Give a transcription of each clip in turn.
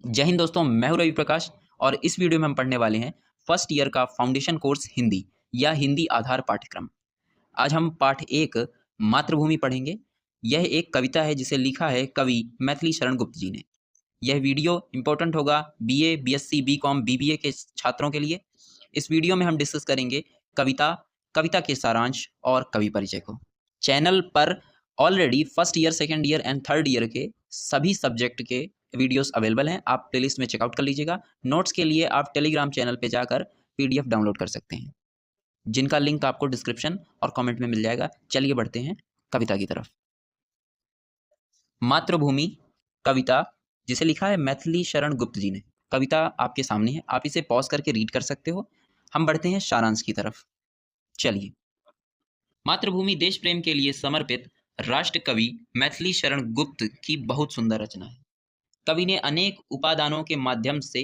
जय हिंद दोस्तों, मैं हूं रवि प्रकाश और इस वीडियो में हम पढ़ने वाले हैं फर्स्ट ईयर का फाउंडेशन कोर्स हिंदी या हिंदी आधार पाठ्यक्रम। आज हम पाठ 1 मातृभूमि पढ़ेंगे। यह एक कविता है जिसे लिखा है कवि मैथिली शरण गुप्त जी ने। यह वीडियो इंपॉर्टेंट होगा बीए, बीएससी, बीकॉम, बीबीए के छात्रों के लिए। इस वीडियो में हम डिस्कस करेंगे कविता, कविता के सारांश और कवि परिचय को। चैनल पर already first year, second year and third year के सभी सब्जेक्ट के वीडियोस अवेलेबल हैं, आप प्लेलिस्ट में चेकआउट कर लीजिएगा। नोट्स के लिए आप टेलीग्राम चैनल पे जाकर पीडीएफ डाउनलोड कर सकते हैं, जिनका लिंक आपको डिस्क्रिप्शन और कमेंट में मिल जाएगा। चलिए बढ़ते हैं कविता की तरफ। मातृभूमि कविता जिसे लिखा है मैथिली शरण गुप्त जी ने। कविता आपके सामने है, आप इसे पॉज करके रीड कर सकते हो। हम बढ़ते हैं सारांश की तरफ। चलिए। मातृभूमि देश प्रेम के लिए समर्पित राष्ट्र कवि मैथिली शरण गुप्त की बहुत सुंदर रचना है। कवि ने अनेक उपादानों के माध्यम से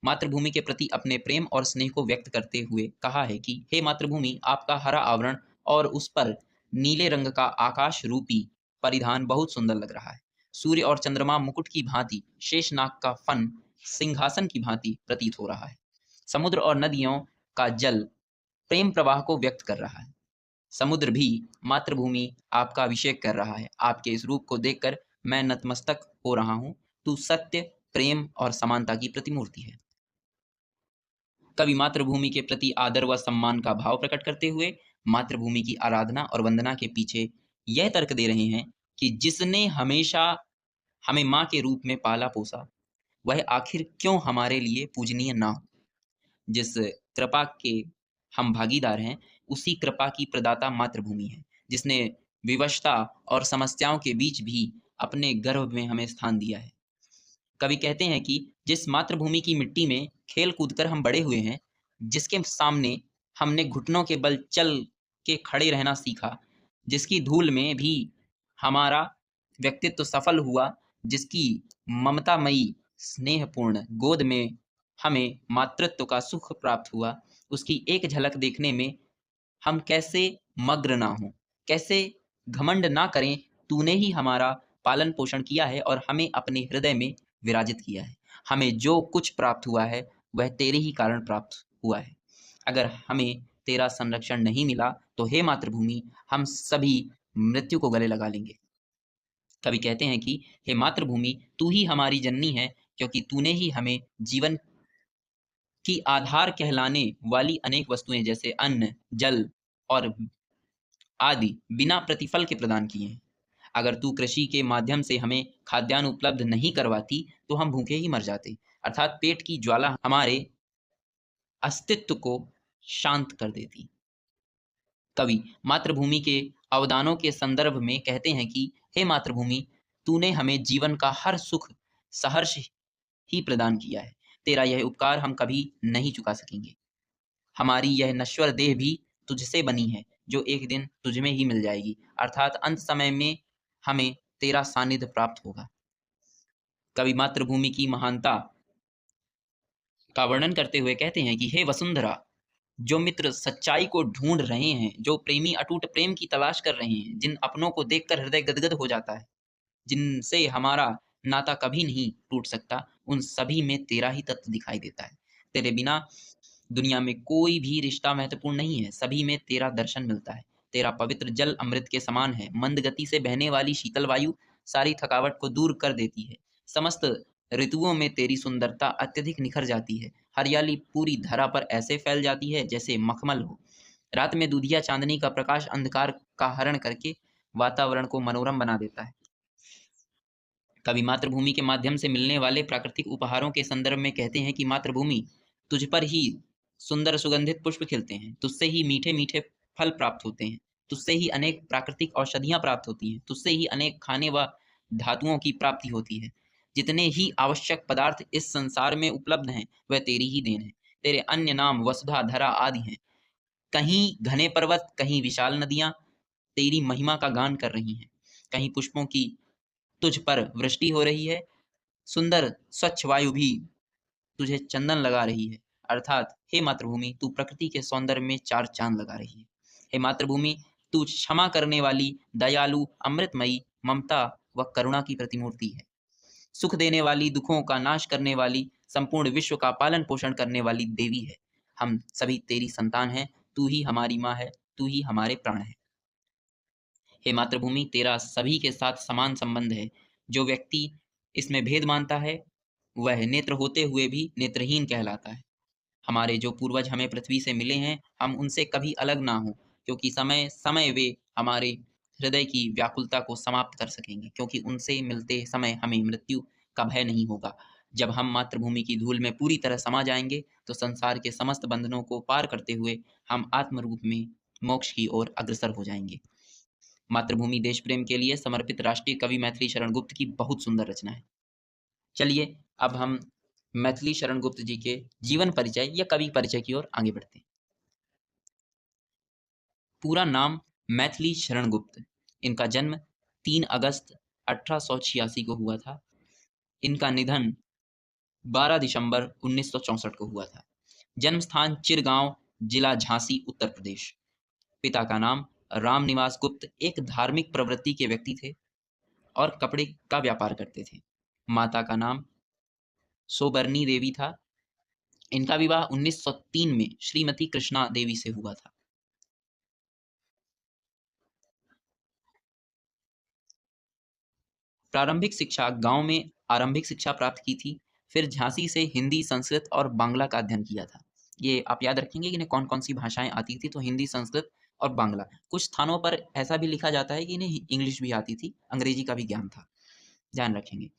मातृभूमि के प्रति अपने प्रेम और स्नेह को व्यक्त करते हुए कहा है कि हे मातृभूमि, आपका हरा आवरण और उस पर नीले रंग का आकाश रूपी परिधान बहुत सुंदर लग रहा है। सूर्य और चंद्रमा मुकुट की भांति, शेषनाग का फन सिंहासन की भांति प्रतीत हो रहा है। समुद्र और नदियों का जल प्रेम प्रवाह को व्यक्त कर रहा है। समुद्र भी मातृभूमि आपका अभिषेक कर रहा है। आपके इस रूप को देखकर मैं नतमस्तक हो रहा हूँ। तू सत्य, प्रेम और समानता की प्रतिमूर्ति है। कवि मातृभूमि के प्रति आदर व सम्मान का भाव प्रकट करते हुए मातृभूमि की आराधना और वंदना के पीछे यह तर्क दे रहे हैं कि जिसने हमेशा हमें माँ के रूप में पाला पोसा, वह आखिर क्यों हमारे लिए पूजनीय ना हो। जिस कृपा के हम भागीदार हैं, उसी कृपा की प्रदाता मातृभूमि है, जिसने विवशता और समस्याओं के बीच भी अपने गर्भ में हमें स्थान दिया है। कवि कहते हैं कि जिस मातृभूमि की मिट्टी में खेल कूद कर हम बड़े हुए हैं, जिसके सामने हमने घुटनों के बल चल के खड़े रहना सीखा, जिसकी धूल में भी हमारा व्यक्तित्व सफल हुआ, जिसकी ममतामयी स्नेहपूर्ण गोद में हमें मातृत्व का सुख प्राप्त हुआ, उसकी एक झलक देखने में हम कैसे मग्न ना हों, कैसे घमंड ना करें। तूने ही हमारा पालन पोषण किया है और हमें अपने हृदय में विराजित किया है। हमें जो कुछ प्राप्त हुआ है वह तेरे ही कारण प्राप्त हुआ है। अगर हमें तेरा संरक्षण नहीं मिला तो हे मातृभूमि, हम सभी मृत्यु को गले लगा लेंगे। कवि कहते हैं कि हे मातृभूमि, तू ही हमारी जननी है, क्योंकि तूने ही हमें जीवन की आधार कहलाने वाली अनेक वस्तुएं जैसे अन्न, जल और आदि बिना प्रतिफल के प्रदान किए हैं। अगर तू कृषि के माध्यम से हमें खाद्यान्न उपलब्ध नहीं करवाती तो हम भूखे ही मर जाते, अर्थात पेट की ज्वाला हमारे अस्तित्व को शांत कर देती। कवि मातृभूमि के अवदानों के संदर्भ में कहते हैं कि हे मातृभूमि, तूने हमें जीवन का हर सुख सहर्ष ही प्रदान किया है। तेरा यह उपकार हम कभी नहीं चुका सकेंगे। हमारी यह नश्वर देह भी तुझसे बनी है, जो एक दिन तुझ में ही मिल जाएगी, अर्थात अंत समय में हमें तेरा सानिध्य प्राप्त होगा। कवि मातृभूमि की महानता का वर्णन करते हुए कहते हैं कि हे वसुंधरा, जो मित्र सच्चाई को ढूंढ रहे हैं, जो प्रेमी अटूट प्रेम की तलाश कर रहे हैं, जिन अपनों को देखकर हृदय गदगद हो जाता है, जिनसे हमारा नाता कभी नहीं टूट सकता, उन सभी में तेरा ही तत्व दिखाई देता है। तेरे बिना दुनिया में कोई भी रिश्ता महत्वपूर्ण नहीं है, सभी में तेरा दर्शन मिलता है। तेरा पवित्र जल अमृत के समान है। मंद गति से बहने वाली शीतल वायु सारी थकावट को दूर कर देती है। समस्त ऋतुओं में तेरी सुंदरता अत्यधिक निखर जाती है। हरियाली पूरी धरा पर ऐसे फैल जाती है जैसे मखमल हो। रात में दूधिया चांदनी का प्रकाश अंधकार का हरण करके वातावरण को मनोरम बना देता है। कवि मातृभूमि के माध्यम से मिलने वाले प्राकृतिक उपहारों के संदर्भ में कहते हैं कि मातृभूमि, तुझ पर ही सुंदर सुगंधित पुष्प खिलते हैं, तुझसे ही मीठे मीठे फल प्राप्त होते हैं, तुझसे ही अनेक प्राकृतिक औषधियां प्राप्त होती हैं, तुझसे ही अनेक खाने व धातुओं की प्राप्ति होती है। जितने ही आवश्यक पदार्थ इस संसार में उपलब्ध हैं वह तेरी ही देन है। तेरे अन्य नाम वसुधा, धरा आदि हैं। कहीं घने पर्वत, कहीं विशाल नदियां तेरी महिमा का गान कर रही हैं। कहीं पुष्पों की तुझ पर वृष्टि हो रही है, सुंदर स्वच्छ वायु भी तुझे चंदन लगा रही है, अर्थात हे मातृभूमि, तू प्रकृति के सौंदर्य में चार चांद लगा रही है। हे मातृभूमि, तू क्षमा करने वाली, दयालु, अमृतमयी, ममता व करुणा की प्रतिमूर्ति है। सुख देने वाली, दुखों का नाश करने वाली, संपूर्ण विश्व का पालन पोषण करने वाली देवी है। हम सभी तेरी संतान हैं, तू ही हमारी माँ है, तू ही हमारे प्राण है। हे मातृभूमि, तेरा सभी के साथ समान संबंध है। जो व्यक्ति इसमें भेद मानता है वह नेत्र होते हुए भी नेत्रहीन कहलाता है। हमारे जो पूर्वज हमें पृथ्वी से मिले हैं, हम उनसे कभी अलग ना हो, क्योंकि समय समय वे हमारे हृदय की व्याकुलता को समाप्त कर सकेंगे, क्योंकि उनसे मिलते समय हमें मृत्यु का भय नहीं होगा। जब हम मातृभूमि की धूल में पूरी तरह समा जाएंगे तो संसार के समस्त बंधनों को पार करते हुए हम आत्म रूप में मोक्ष की ओर अग्रसर हो जाएंगे। मातृभूमि देश प्रेम के लिए समर्पित राष्ट्रीय कवि मैथिली शरण गुप्त की बहुत सुंदर रचना है। चलिए अब हम मैथिली शरण गुप्त जी के जीवन परिचय या कवि परिचय की ओर आगे बढ़ते हैं। पूरा नाम मैथिली शरण गुप्त। इनका जन्म 3 अगस्त 1886 को हुआ था। इनका निधन 12 दिसंबर 1964 को हुआ था। जन्म स्थान चिरगांव, जिला झांसी, उत्तर प्रदेश। पिता का नाम रामनिवास गुप्त एक धार्मिक प्रवृत्ति के व्यक्ति थे और कपड़े का व्यापार करते थे। माता का नाम सोबरनी देवी था। इनका विवाह 1903 में श्रीमती कृष्णा देवी से हुआ था। प्रारंभिक शिक्षा गांव में आरंभिक शिक्षा प्राप्त की थी। फिर झांसी से हिंदी, संस्कृत और बांग्ला का अध्ययन किया था। ये आप याद रखेंगे कि इन्हें कौन कौन सी भाषाएं आती थी, तो हिंदी, संस्कृत और बांग्ला। कुछ स्थानों पर ऐसा भी लिखा जाता है कि इन्हें इंग्लिश भी आती थी, अंग्रेजी का भी ज्ञान था, ध्यान रखेंगे।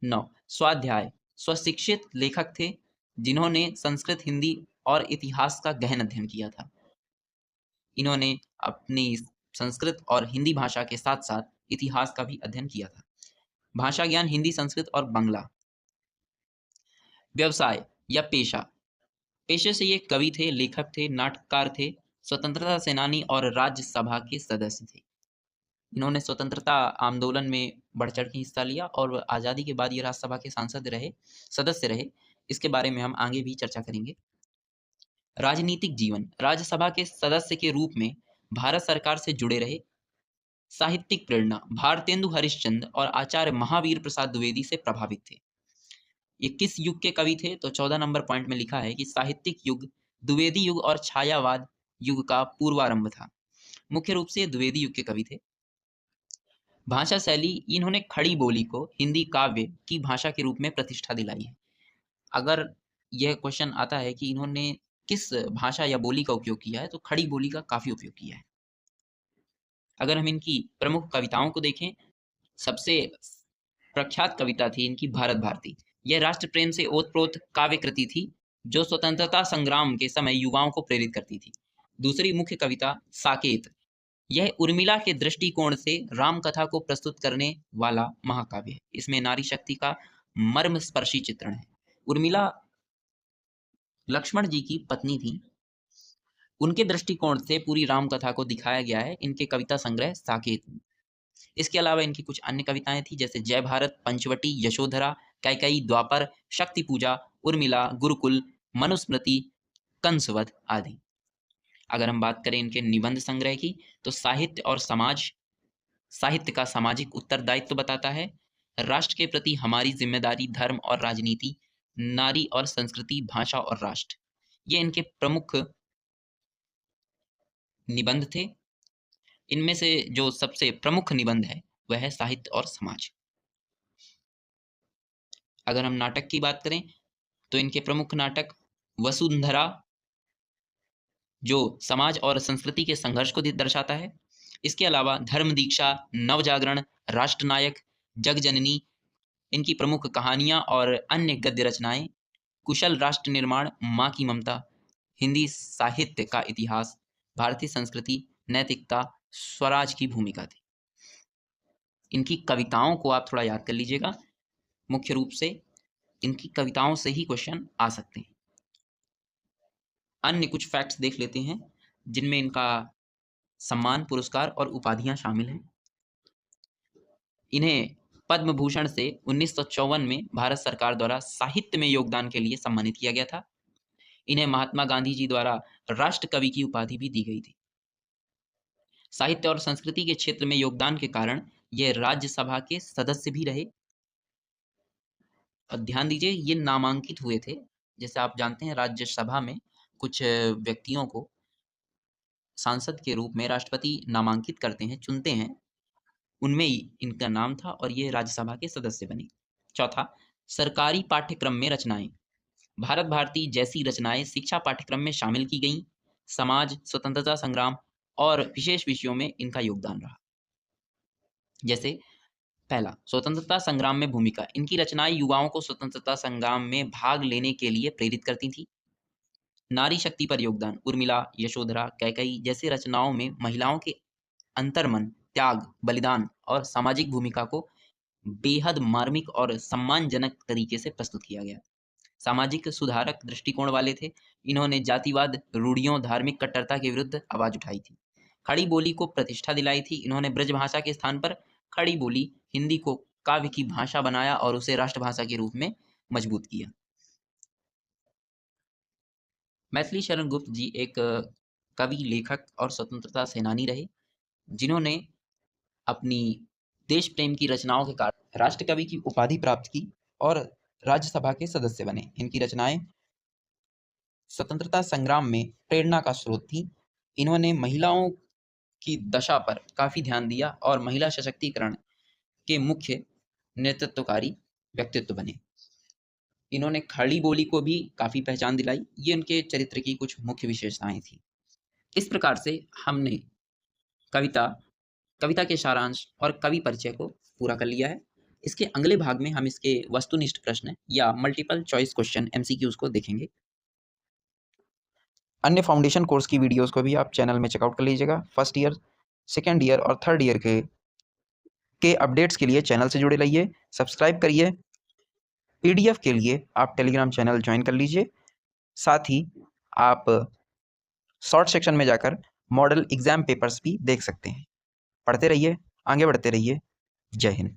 9 स्वाध्याय। स्वशिक्षित लेखक थे जिन्होंने संस्कृत, हिंदी और इतिहास का गहन अध्ययन किया था। इन्होंने अपनी संस्कृत और हिंदी भाषा के साथ साथ इतिहास का भी अध्ययन किया था। भाषा ज्ञान हिंदी, संस्कृत और बांग्ला। व्यवसाय या पेशा। पेशे से ये कवि थे, लेखक थे, नाटककार थे, स्वतंत्रता सेनानी और राज्यसभा के सदस्य थे। इन्होंने स्वतंत्रता आंदोलन में बढ़ चढ़ के हिस्सा लिया और आज़ादी के बाद ये राज्यसभा के सांसद रहे, सदस्य रहे। इसके बारे में हम आगे भी चर्चा करेंगे। राजनीतिक जीवन। राज्यसभा के सदस्य के रूप में भारत सरकार से जुड़े रहे। साहित्यिक प्रेरणा। भारतेंदु हरिश्चंद्र और आचार्य महावीर प्रसाद द्विवेदी से प्रभावित थे। ये किस युग के कवि थे? तो 14 नंबर पॉइंट में लिखा है कि साहित्यिक युग द्विवेदी युग और छायावाद युग का पूर्वारंभ था। मुख्य रूप से द्विवेदी युग के कवि थे। भाषा शैली। इन्होंने खड़ी बोली को हिंदी काव्य की भाषा के रूप में प्रतिष्ठा दिलाई है। अगर यह क्वेश्चन आता है कि इन्होंने किस भाषा या बोली का उपयोग किया है, तो खड़ी बोली का काफी उपयोग किया है। अगर हम इनकी प्रमुख कविताओं को देखें, सबसे प्रख्यात कविता थी इनकी भारत भारती। यह राष्ट्र प्रेम से ओतप्रोत काव्य कृति थी जो स्वतंत्रता संग्राम के समय युवाओं को प्रेरित करती थी। दूसरी मुख्य कविता साकेत। यह उर्मिला के दृष्टिकोण से राम कथा को प्रस्तुत करने वाला महाकाव्य है। इसमें नारी शक्ति का मर्मस्पर्शी चित्रण है। उर्मिला लक्ष्मण जी की पत्नी थी, उनके दृष्टिकोण से पूरी राम कथा को दिखाया गया है इनके कविता संग्रह साकेत में। इसके अलावा इनकी कुछ अन्य कविताएं थी, जैसे जय भारत, पंचवटी, यशोधरा, कैकई, द्वापर, शक्ति पूजा, उर्मिला, गुरुकुल, मनुस्मृति, कंसवध आदि। अगर हम बात करें इनके निबंध संग्रह की, तो साहित्य और समाज। साहित्य का सामाजिक उत्तरदायित्व बताता है। राष्ट्र के प्रति हमारी जिम्मेदारी, धर्म और राजनीति, नारी और संस्कृति, भाषा और राष्ट्र, ये इनके प्रमुख निबंध थे। इनमें से जो सबसे प्रमुख निबंध है वह है साहित्य और समाज। अगर हम नाटक की बात करें तो इनके प्रमुख नाटक वसुंधरा, जो समाज और संस्कृति के संघर्ष को दर्शाता है। इसके अलावा धर्म दीक्षा, नवजागरण, राष्ट्रनायक, जगजननी, इनकी प्रमुख कहानियां और अन्य गद्य रचनाएं, कुशल राष्ट्र निर्माण, माँ की ममता, हिंदी साहित्य का इतिहास, भारतीय संस्कृति, नैतिकता, स्वराज की भूमिका थी। इनकी कविताओं को आप थोड़ा याद कर लीजिएगा, मुख्य रूप से इनकी कविताओं से ही क्वेश्चन आ सकते हैं। अन्य कुछ फैक्ट्स देख लेते हैं जिनमें इनका सम्मान, पुरस्कार और उपाधियां शामिल हैं। इन्हें पद्म भूषण से 1954 में भारत सरकार द्वारा साहित्य में योगदान के लिए सम्मानित किया गया था। इन्हें महात्मा गांधी जी द्वारा राष्ट्र कवि की उपाधि भी दी गई थी। साहित्य और संस्कृति के क्षेत्र में योगदान के कारण यह राज्यसभा के सदस्य भी रहे। और ध्यान दीजिए ये नामांकित हुए थे। जैसे आप जानते हैं राज्यसभा में कुछ व्यक्तियों को सांसद के रूप में राष्ट्रपति नामांकित करते हैं, चुनते हैं, उनमें ही इनका नाम था और ये राज्यसभा के सदस्य बने। चौथा, सरकारी पाठ्यक्रम में रचनाएं। भारत भारती जैसी रचनाएं शिक्षा पाठ्यक्रम में शामिल की गईं। समाज, स्वतंत्रता संग्राम और विशेष विषयों में इनका योगदान रहा। जैसे पहला, स्वतंत्रता संग्राम में भूमिका। इनकी रचनाएं युवाओं को स्वतंत्रता संग्राम में भाग लेने के लिए प्रेरित करती थी। नारी शक्ति पर योगदान। उर्मिला, यशोधरा, कैकेयी जैसे रचनाओं में महिलाओं के अंतर्मन, त्याग, बलिदान और सामाजिक भूमिका को बेहद मार्मिक और सम्मानजनक तरीके से प्रस्तुत किया गया। सामाजिक सुधारक दृष्टिकोण वाले थे। इन्होंने जातिवाद, रूढ़ियों, धार्मिक कट्टरता के विरुद्ध आवाज उठाई थी। खड़ी बोली को प्रतिष्ठा दिलाई थी। इन्होंने ब्रज भाषा के स्थान पर खड़ी बोली हिंदी को काव्य की भाषा बनाया और उसे राष्ट्रभाषा के रूप में मजबूत किया। मैथिली शरण गुप्त जी एक कवि, लेखक और स्वतंत्रता सेनानी रहे, जिन्होंने अपनी देश प्रेम की रचनाओं के कारण राष्ट्रकवि की उपाधि प्राप्त की और राज्यसभा के सदस्य बने। इनकी रचनाएं स्वतंत्रता संग्राम में प्रेरणा का स्रोत थी। इन्होंने महिलाओं की दशा पर काफी ध्यान दिया और महिला सशक्तिकरण के मुख्य नेतृत्वकारी व्यक्तित्व बने। इन्होंने खड़ी बोली को भी काफी पहचान दिलाई। ये उनके चरित्र की कुछ मुख्य विशेषताएं थी। इस प्रकार से हमने कविता के सारांश और कवि परिचय को पूरा कर लिया है। इसके अगले भाग में हम इसके वस्तुनिष्ठ प्रश्न या मल्टीपल चॉइस क्वेश्चन MCQs को देखेंगे। अन्य फाउंडेशन कोर्स की वीडियोस को भी आप चैनल में चेकआउट कर लीजिएगा। फर्स्ट ईयर, सेकेंड ईयर और थर्ड ईयर के अपडेट्स के लिए चैनल से जुड़े रहिए, सब्सक्राइब करिए। PDF के लिए आप टेलीग्राम चैनल ज्वाइन कर लीजिए। साथ ही आप शॉर्ट सेक्शन में जाकर मॉडल एग्जाम पेपर्स भी देख सकते हैं। पढ़ते रहिए, आगे बढ़ते रहिए। जय हिंद।